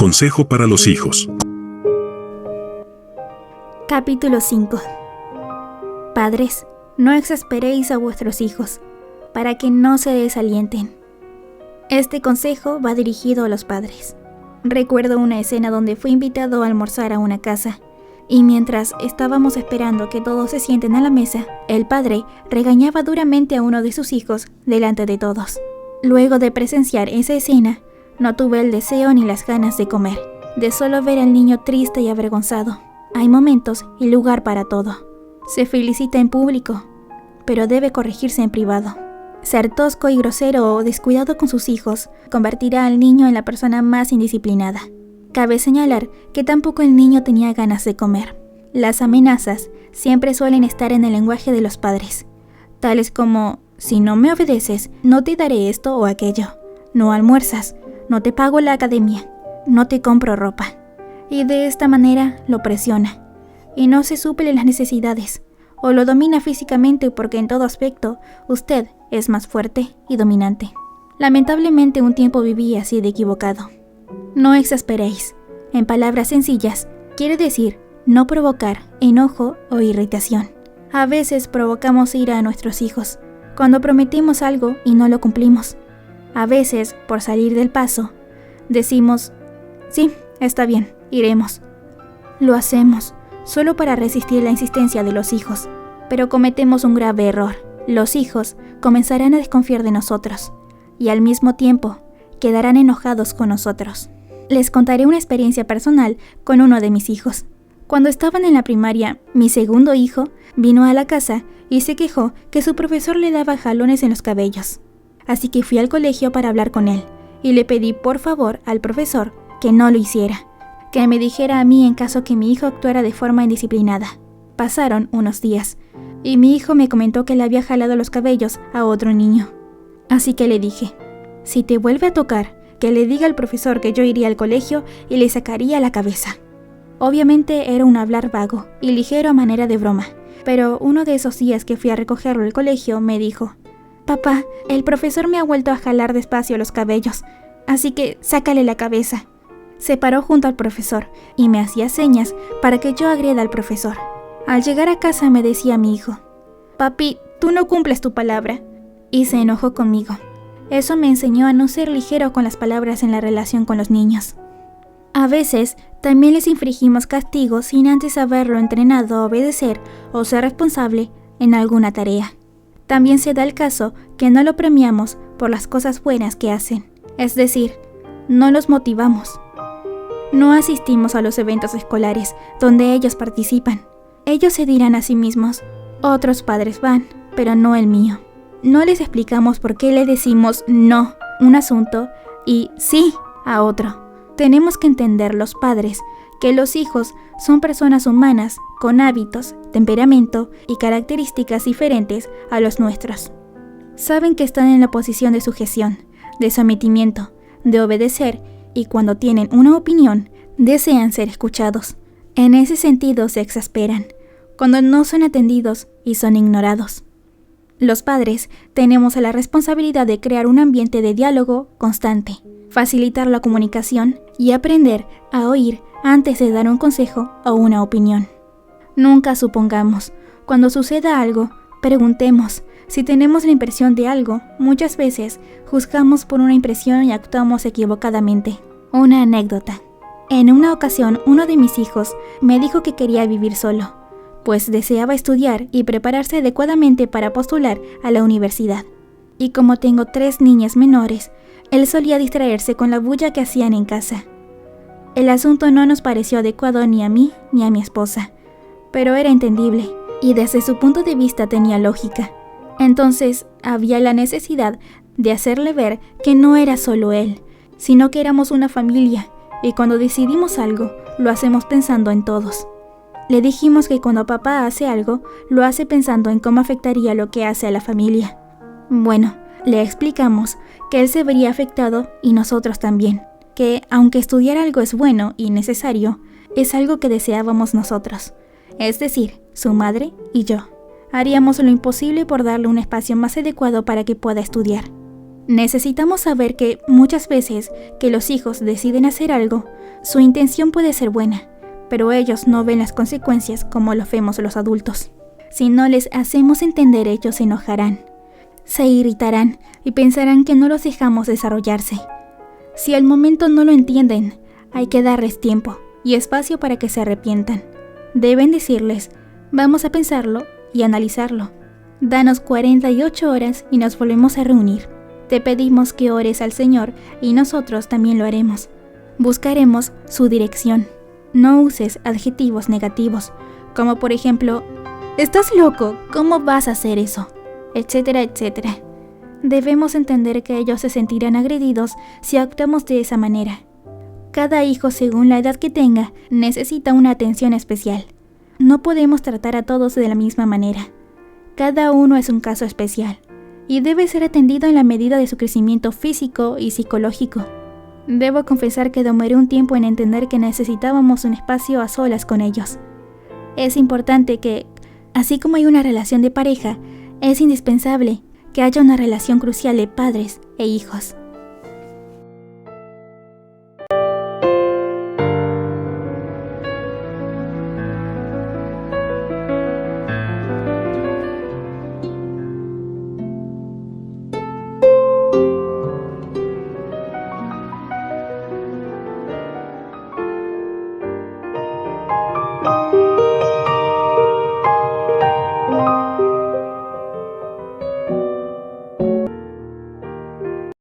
Consejo para los hijos. Capítulo 5. Padres, no exasperéis a vuestros hijos, para que no se desalienten. Este consejo va dirigido a los padres. Recuerdo una escena donde fui invitado a almorzar a una casa, y mientras estábamos esperando que todos se sienten a la mesa, el padre regañaba duramente a uno de sus hijos delante de todos. Luego de presenciar esa escena, no tuve el deseo ni las ganas de comer, de solo ver al niño triste y avergonzado. Hay momentos y lugar para todo. Se felicita en público, pero debe corregirse en privado. Ser tosco y grosero o descuidado con sus hijos convertirá al niño en la persona más indisciplinada. Cabe señalar que tampoco el niño tenía ganas de comer. Las amenazas siempre suelen estar en el lenguaje de los padres, tales como: si no me obedeces, no te daré esto o aquello, no almuerzas, no te pago la academia, no te compro ropa. Y de esta manera lo presiona, y no se suple las necesidades, o lo domina físicamente porque en todo aspecto usted es más fuerte y dominante. Lamentablemente un tiempo viví así de equivocado. No exasperéis. En palabras sencillas, quiere decir no provocar enojo o irritación. A veces provocamos ira a nuestros hijos cuando prometimos algo y no lo cumplimos. A veces, por salir del paso, decimos: sí, está bien, iremos. Lo hacemos solo para resistir la insistencia de los hijos, pero cometemos un grave error. Los hijos comenzarán a desconfiar de nosotros y al mismo tiempo quedarán enojados con nosotros. Les contaré una experiencia personal con uno de mis hijos. Cuando estaban en la primaria, mi segundo hijo vino a la casa y se quejó que su profesor le daba jalones en los cabellos. Así que fui al colegio para hablar con él y le pedí por favor al profesor que no lo hiciera, que me dijera a mí en caso que mi hijo actuara de forma indisciplinada. Pasaron unos días y mi hijo me comentó que le había jalado los cabellos a otro niño. Así que le dije: si te vuelve a tocar, que le diga al profesor que yo iría al colegio y le sacaría la cabeza. Obviamente era un hablar vago y ligero a manera de broma, pero uno de esos días que fui a recogerlo al colegio me dijo: papá, el profesor me ha vuelto a jalar despacio los cabellos, así que sácale la cabeza. Se paró junto al profesor y me hacía señas para que yo agreda al profesor. Al llegar a casa me decía mi hijo: papi, tú no cumples tu palabra. Y se enojó conmigo. Eso me enseñó a no ser ligero con las palabras en la relación con los niños. A veces también les infligimos castigos sin antes haberlo entrenado a obedecer o ser responsable en alguna tarea. También se da el caso que no lo premiamos por las cosas buenas que hacen, es decir, no los motivamos. No asistimos a los eventos escolares donde ellos participan. Ellos se dirán a sí mismos: otros padres van, pero no el mío. No les explicamos por qué le decimos no a un asunto y sí a otro. Tenemos que entender los padres que los hijos son personas humanas con hábitos, temperamento y características diferentes a los nuestros. Saben que están en la posición de sujeción, de sometimiento, de obedecer, y cuando tienen una opinión, desean ser escuchados. En ese sentido se exasperan, cuando no son atendidos y son ignorados. Los padres tenemos la responsabilidad de crear un ambiente de diálogo constante, facilitar la comunicación y aprender a oír antes de dar un consejo o una opinión. Nunca supongamos. Cuando suceda algo, preguntemos. Si tenemos la impresión de algo, muchas veces juzgamos por una impresión y actuamos equivocadamente. Una anécdota. En una ocasión, uno de mis hijos me dijo que quería vivir solo, pues deseaba estudiar y prepararse adecuadamente para postular a la universidad. Y como tengo 3 niñas menores, él solía distraerse con la bulla que hacían en casa. El asunto no nos pareció adecuado ni a mí ni a mi esposa, pero era entendible y desde su punto de vista tenía lógica. Entonces había la necesidad de hacerle ver que no era solo él, sino que éramos una familia, y cuando decidimos algo, lo hacemos pensando en todos. Le dijimos que cuando papá hace algo, lo hace pensando en cómo afectaría lo que hace a la familia. Bueno, le explicamos que él se vería afectado y nosotros también, que aunque estudiar algo es bueno y necesario, es algo que deseábamos nosotros, es decir, su madre y yo. Haríamos lo imposible por darle un espacio más adecuado para que pueda estudiar. Necesitamos saber que muchas veces que los hijos deciden hacer algo, su intención puede ser buena, pero ellos no ven las consecuencias como lo vemos los adultos. Si no les hacemos entender, ellos se enojarán, se irritarán y pensarán que no los dejamos desarrollarse. Si al momento no lo entienden, hay que darles tiempo y espacio para que se arrepientan. Deben decirles, vamos a pensarlo y analizarlo. Danos 48 horas y nos volvemos a reunir. Te pedimos que ores al Señor y nosotros también lo haremos. Buscaremos su dirección. No uses adjetivos negativos, como por ejemplo, «¿Estás loco? ¿Cómo vas a hacer eso?», etcétera, etcétera. Debemos entender que ellos se sentirán agredidos si actuamos de esa manera. Cada hijo, según la edad que tenga, necesita una atención especial. No podemos tratar a todos de la misma manera. Cada uno es un caso especial y debe ser atendido en la medida de su crecimiento físico y psicológico. Debo confesar que demoré un tiempo en entender que necesitábamos un espacio a solas con ellos. Es importante que, así como hay una relación de pareja, es indispensable que haya una relación crucial de padres e hijos.